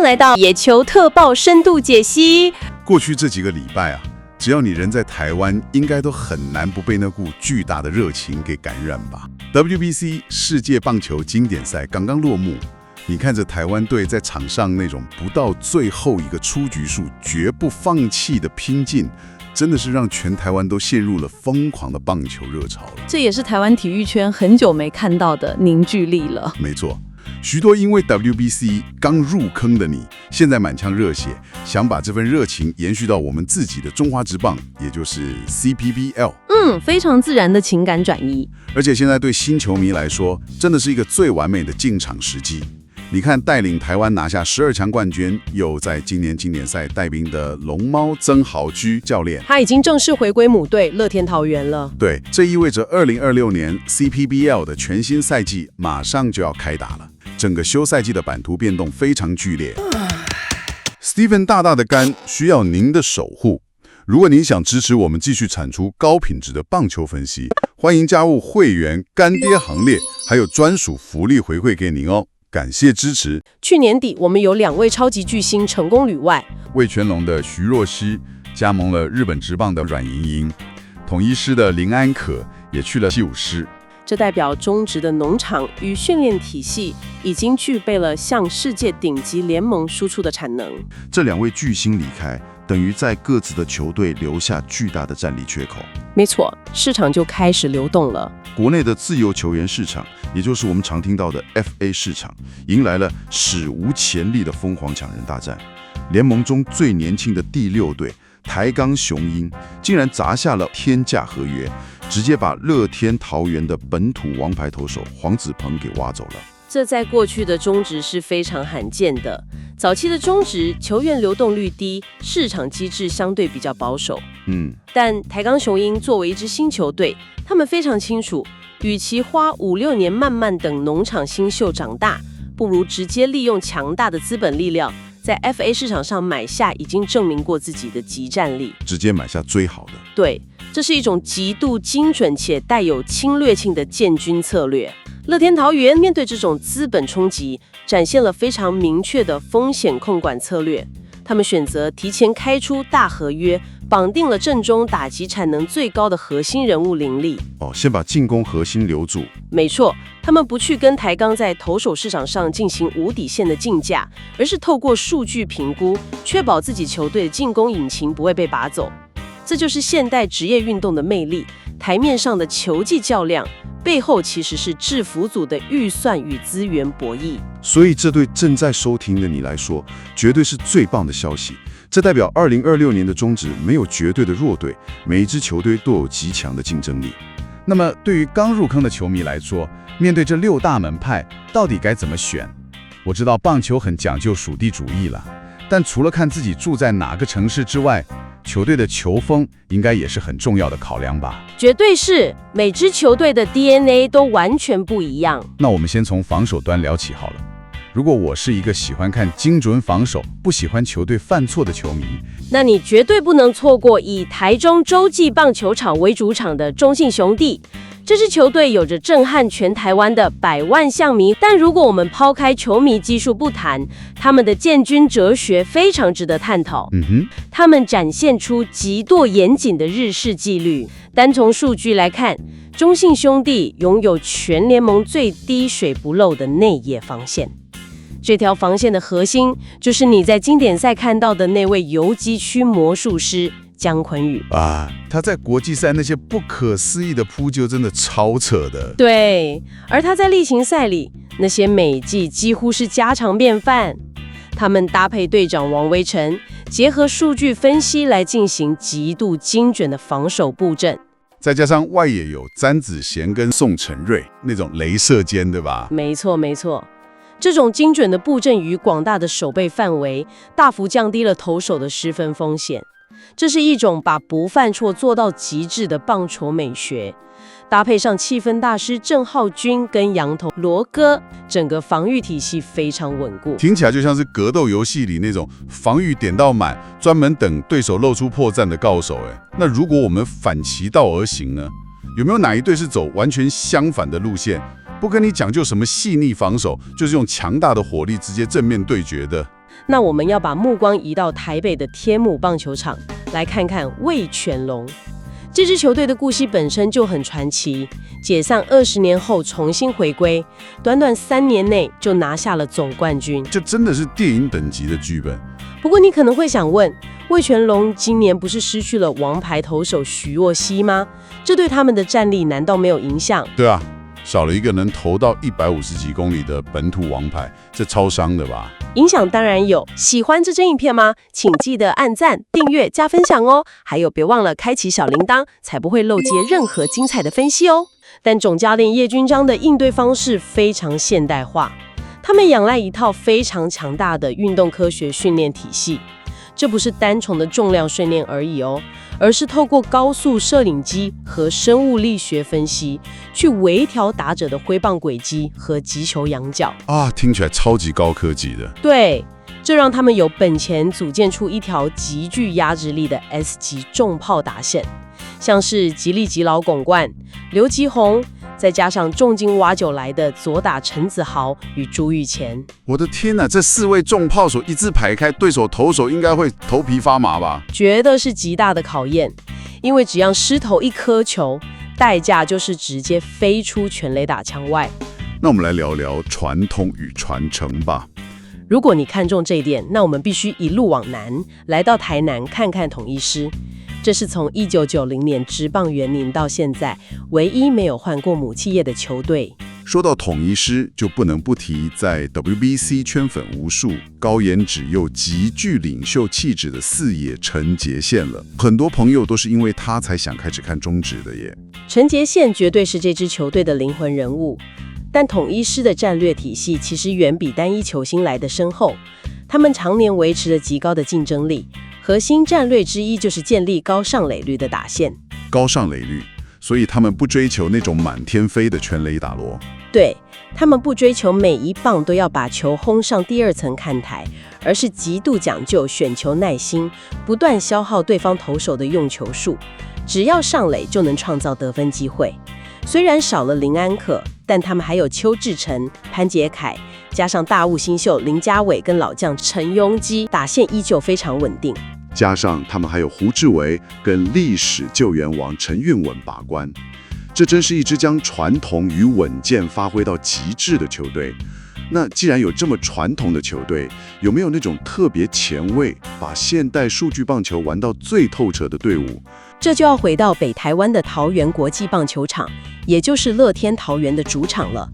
来到野球特报深度解析。过去这几个礼拜啊，只要你人在台湾，应该都很难不被那股巨大的热情给感染吧。WBC 世界棒球经典赛刚刚落幕，你看着台湾队在场上那种不到最后一个出局数绝不放弃的拼劲，真的是让全台湾都陷入了疯狂的棒球热潮了。这也是台湾体育圈很久没看到的凝聚力了。没错，许多因为 WBC 刚入坑的你，现在满腔热血，想把这份热情延续到我们自己的中华职棒，也就是 CPBL。非常自然的情感转移。而且现在对新球迷来说，真的是一个最完美的进场时机。你看，带领台湾拿下12强冠军，又在今年经典赛带兵的龙猫曾豪居教练，他已经正式回归母队乐天桃园了。对，这意味着2026年 CPBL 的全新赛季马上就要开打了。整个休赛季的版图变动非常剧烈。Steven 大大的肝需要您的守护。如果您想支持我们继续产出高品质的棒球分析，欢迎加入会员干爹行列，还有专属福利回馈给您哦。感谢支持。去年底，我们有2位超级巨星成功旅外，味全龙的徐若曦加盟了日本职棒的阮莹莹，统一师的林安可也去了西武师。这代表中职的农场与训练体系已经具备了向世界顶级联盟输出的产能。这2位巨星离开，等于在各自的球队留下巨大的战力缺口。没错，市场就开始流动了。国内的自由球员市场，也就是我们常听到的 FA 市场，迎来了史无前例的疯狂抢人大战。联盟中最年轻的第6队台钢雄鹰，竟然砸下了天价合约，直接把乐天桃园的本土王牌投手黄子鹏给挖走了。这在过去的中职是非常罕见的。早期的中职球员流动率低，市场机制相对比较保守。但台钢雄鹰作为一支新球队，他们非常清楚，与其花5-6年慢慢等农场新秀长大，不如直接利用强大的资本力量，在 FA 市场上买下已经证明过自己的即战力，直接买下最好的。对，这是一种极度精准且带有侵略性的建军策略。乐天桃园面对这种资本冲击，展现了非常明确的风险控管策略。他们选择提前开出大合约，绑定了阵中打击产能最高的核心人物林立。先把进攻核心留住。没错，他们不去跟台钢在投手市场上进行无底线的竞价，而是透过数据评估，确保自己球队的进攻引擎不会被拔走。这就是现代职业运动的魅力。台面上的球技较量，背后其实是制服组的预算与资源博弈。所以这对正在收听的你来说，绝对是最棒的消息。这代表2026年的中职没有绝对的弱队，每一支球队都有极强的竞争力。那么对于刚入坑的球迷来说，面对这6大门派，到底该怎么选？我知道棒球很讲究属地主义了，但除了看自己住在哪个城市之外，球队的球风应该也是很重要的考量吧？绝对是，每支球队的 DNA 都完全不一样。那我们先从防守端聊起好了。如果我是一个喜欢看精准防守，不喜欢球队犯错的球迷，那你绝对不能错过以台中洲际棒球场为主场的中信兄弟。这支球队有着震撼全台湾的100万象迷，但如果我们抛开球迷基数不谈，他们的建军哲学非常值得探讨。他们展现出极度严谨的日式纪律。单从数据来看，中信兄弟拥有全联盟最低水不漏的内野防线。这条防线的核心就是你在经典赛看到的那位游击区魔术师江坤宇他在国际赛那些不可思议的扑救真的超扯的。对，而他在例行赛里那些美技几乎是家常便饭。他们搭配队长王威成，结合数据分析来进行极度精准的防守布阵。再加上外野有詹子贤跟宋承瑞那种雷射肩，对吧？没错没错，这种精准的布阵与广大的守备范围，大幅降低了投手的失分风险。这是一种把不犯错做到极致的棒球美学。搭配上气氛大师郑浩君跟洋投罗哥，整个防御体系非常稳固。听起来就像是格斗游戏里那种防御点到满，专门等对手露出破绽的高手。那如果我们反其道而行呢？有没有哪一队是走完全相反的路线，不跟你讲究什么细腻防守，就是用强大的火力直接正面对决的？那我们要把目光移到台北的天母棒球场，来看看味全龙。这支球队的故事本身就很传奇，解散20年后重新回归，短短3年内就拿下了总冠军。这真的是电影等级的剧本。不过你可能会想问，味全龙今年不是失去了王牌投手徐若曦吗？这对他们的战力难道没有影响？对啊，少了一个能投到150几公里的本土王牌，这超伤的吧？影响当然有。喜欢这支影片吗？请记得按赞、订阅、加分享哦。还有别忘了开启小铃铛，才不会漏接任何精彩的分析哦。但总教练叶君璋的应对方式非常现代化，他们仰赖一套非常强大的运动科学训练体系。这不是单纯的重量训练而已哦，而是透过高速摄影机和生物力学分析，去微调打者的挥棒轨迹和击球仰角啊，听起来超级高科技的。对，这让他们有本钱组建出一条极具压制力的 S 级重炮打线，像是吉利吉劳拱冠、刘吉宏，再加上重金挖角来的左打陈子豪与朱玉乾。我的天哪，这4位重炮手一字排开，对手投手应该会头皮发麻吧？觉得是极大的考验，因为只要失投1颗球，代价就是直接飞出全垒打墙外。那我们来聊聊传统与传承吧。如果你看中这一点，那我们必须一路往南，来到台南看看统一狮。这是从1990年职棒元年到现在唯一没有换过母企业的球队。说到统一狮，就不能不提在 WBC 圈粉无数、高颜值又极具领袖气质的四野陈杰宪了。很多朋友都是因为他才想开始看中职的耶。陈杰宪绝对是这支球队的灵魂人物，但统一狮的战略体系其实远比单一球星来得深厚。他们常年维持了极高的竞争力，核心战略之一就是建立高上垒率的打线。高上垒率，所以他们不追求那种满天飞的全垒打罗。对，他们不追求每一棒都要把球轰上第2层看台，而是极度讲究选球耐心，不断消耗对方投手的用球数，只要上垒就能创造得分机会。虽然少了林安可，但他们还有邱志成、潘杰凯，加上大物新秀林家伟跟老将陈庸基，打线依旧非常稳定。加上他们还有胡志伟跟历史救援王陈运稳把关，这真是一支将传统与稳健发挥到极致的球队。那既然有这么传统的球队，有没有那种特别前卫，把现代数据棒球玩到最透彻的队伍？这就要回到北台湾的桃园国际棒球场，也就是乐天桃园的主场了。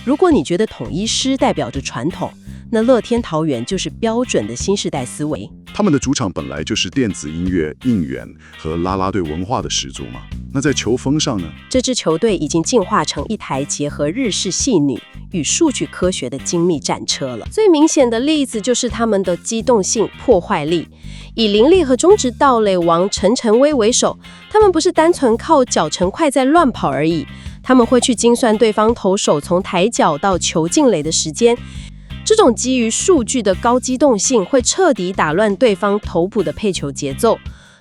如果你觉得统一狮代表着传统，那乐天桃园就是标准的新世代思维。他们的主场本来就是电子音乐、应援和啦啦队文化的始祖嘛。那在球风上呢？这支球队已经进化成一台结合日式细女与数据科学的精密战车了。最明显的例子就是他们的机动性、破坏力。以林立和中职盗垒王陈晨威为首，他们不是单纯靠脚程快在乱跑而已，他们会去精算对方投手从抬脚到球进垒的时间。这种基于数据的高机动性会彻底打乱对方投捕的配球节奏，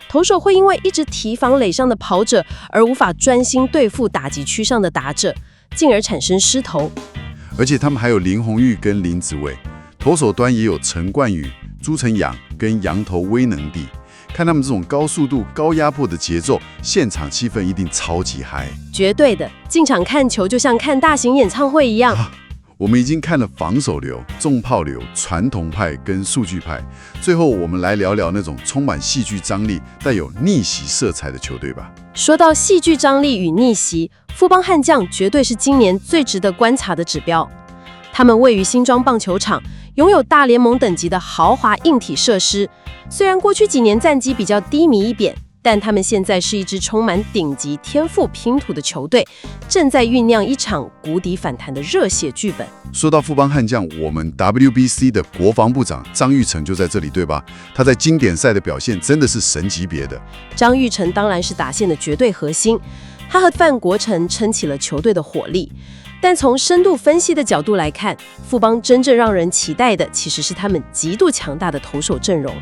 投手会因为一直提防垒上的跑者而无法专心对付打击区上的打者，进而产生失投。而且他们还有林泓育跟林子伟，投手端也有陈冠宇、朱晨阳跟洋投威能帝。看他们这种高速度、高压迫的节奏，现场气氛一定超级嗨。绝对的，进场看球就像看大型演唱会一样。我们已经看了防守流、重炮流、传统派跟数据派，最后我们来聊聊那种充满戏剧张力、带有逆袭色彩的球队吧。说到戏剧张力与逆袭，富邦悍将绝对是今年最值得观察的指标。他们位于新庄棒球场，拥有大联盟等级的豪华硬体设施。虽然过去几年战绩比较低迷一点，但他们现在是一支充满顶级天赋拼图的球队，正在酝酿一场谷底反弹的热血剧本。说到富邦悍将，我们 WBC 的国防部长张育成就在这里，对吧？他在经典赛的表现真的是神级别的。张育成当然是打线的绝对核心，他和范国成撑起了球队的火力。但从深度分析的角度来看，富邦真正让人期待的其实是他们极度强大的投手阵容。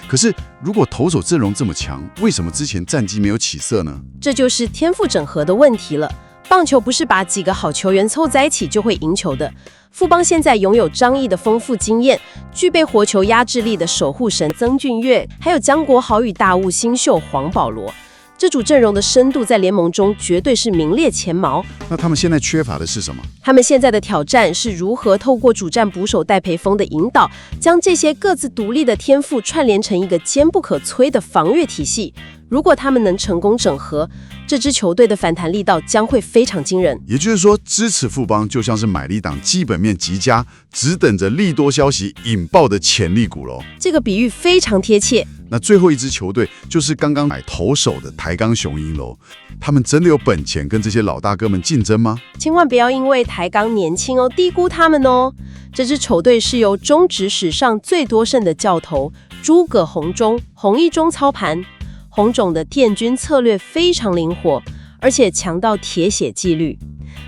可是如果投手阵容这么强，为什么之前战绩没有起色呢？这就是天赋整合的问题了。棒球不是把几个好球员凑在一起就会赢球的。富邦现在拥有张毅的丰富经验，具备活球压制力的守护神曾峻岳，还有江国豪与大物新秀黄保罗。这组阵容的深度在联盟中绝对是名列前茅。那他们现在缺乏的是什么？他们现在的挑战是如何透过主战捕手戴培峰的引导，将这些各自独立的天赋串联成一个坚不可摧的防御体系。如果他们能成功整合，这支球队的反弹力道将会非常惊人。也就是说，支持富邦就像是买了一档基本面极佳，只等着利多消息引爆的潜力股喽。这个比喻非常贴切。那最后一支球队就是刚刚买投手的台钢雄鹰喽。他们真的有本钱跟这些老大哥们竞争吗？千万不要因为台钢年轻低估他们哦。这支球队是由中职史上最多胜的教头诸葛洪忠、洪一中操盘。洪总的电军策略非常灵活，而且强到铁血纪律。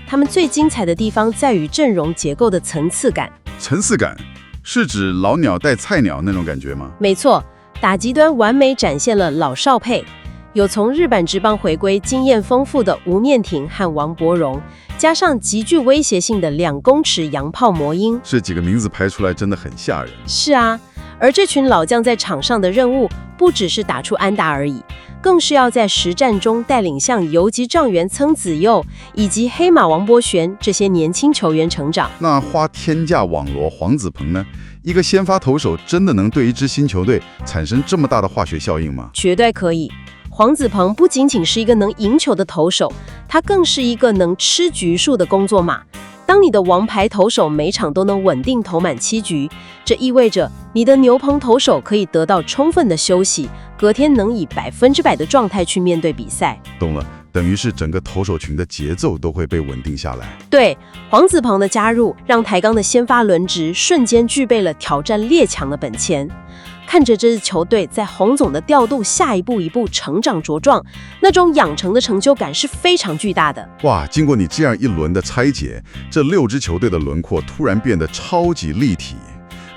他们最精彩的地方在于阵容结构的层次感。层次感是指老鸟带菜鸟那种感觉吗？没错，打击端完美展现了老少配，有从日本职棒回归经验丰富的吴念庭和王柏荣，加上极具威胁性的2公尺洋炮魔鹰。这几个名字排出来真的很吓人。是啊，而这群老将在场上的任务不只是打出安打而已，更是要在实战中带领像游击状元曾子佑以及黑马王柏旋这些年轻球员成长。那花天价网罗黄子鹏呢？一个先发投手真的能对一支新球队产生这么大的化学效应吗？绝对可以。黄子鹏不仅仅是一个能赢球的投手，他更是一个能吃局数的工作马。当你的王牌投手每场都能稳定投满7局，这意味着你的牛棚投手可以得到充分的休息，隔天能以100%的状态去面对比赛。懂了，等于是整个投手群的节奏都会被稳定下来。对，黄子鹏的加入让台钢的先发轮值瞬间具备了挑战列强的本钱。看着这支球队在洪总的调度下一步成长茁壮，那种养成的成就感是非常巨大的。哇，经过你这样一轮的拆解，这6支球队的轮廓突然变得超级立体。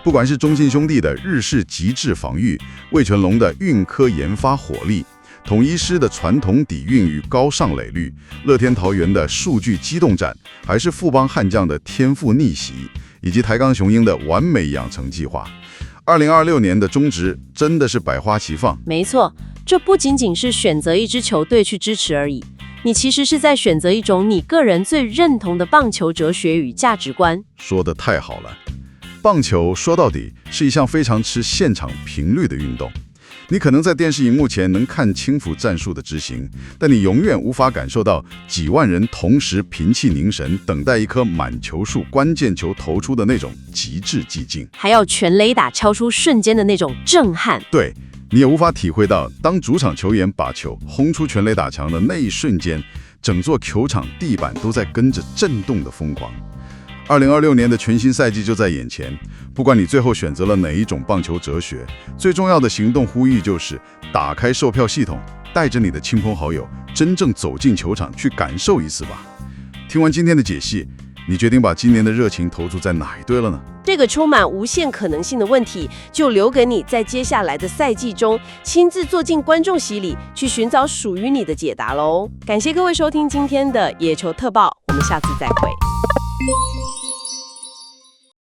不管是中信兄弟的日式极致防御，味全龙的运科研发火力，统一狮的传统底蕴与高上垒率，乐天桃园的数据机动战，还是富邦悍将的天赋逆袭，以及台钢雄鹰的完美养成计划。2026年的中职真的是百花齐放。没错，这不仅仅是选择一支球队去支持而已，你其实是在选择一种你个人最认同的棒球哲学与价值观。说得太好了，棒球说到底是一项非常吃现场频率的运动。你可能在电视荧幕前能看轻浮战术的执行，但你永远无法感受到几万人同时屏气凝神，等待一颗满球数关键球投出的那种极致寂静，还有全垒打敲出瞬间的那种震撼。对，你也无法体会到当主场球员把球轰出全垒打墙的那一瞬间，整座球场地板都在跟着震动的疯狂。2026年的全新赛季就在眼前，不管你最后选择了哪一种棒球哲学，最重要的行动呼吁就是打开售票系统，带着你的亲朋好友真正走进球场去感受一次吧。听完今天的解析，你决定把今年的热情投注在哪一队了呢？这个充满无限可能性的问题，就留给你在接下来的赛季中亲自坐进观众席里，去寻找属于你的解答喽。感谢各位收听今天的野球特报，我们下次再会。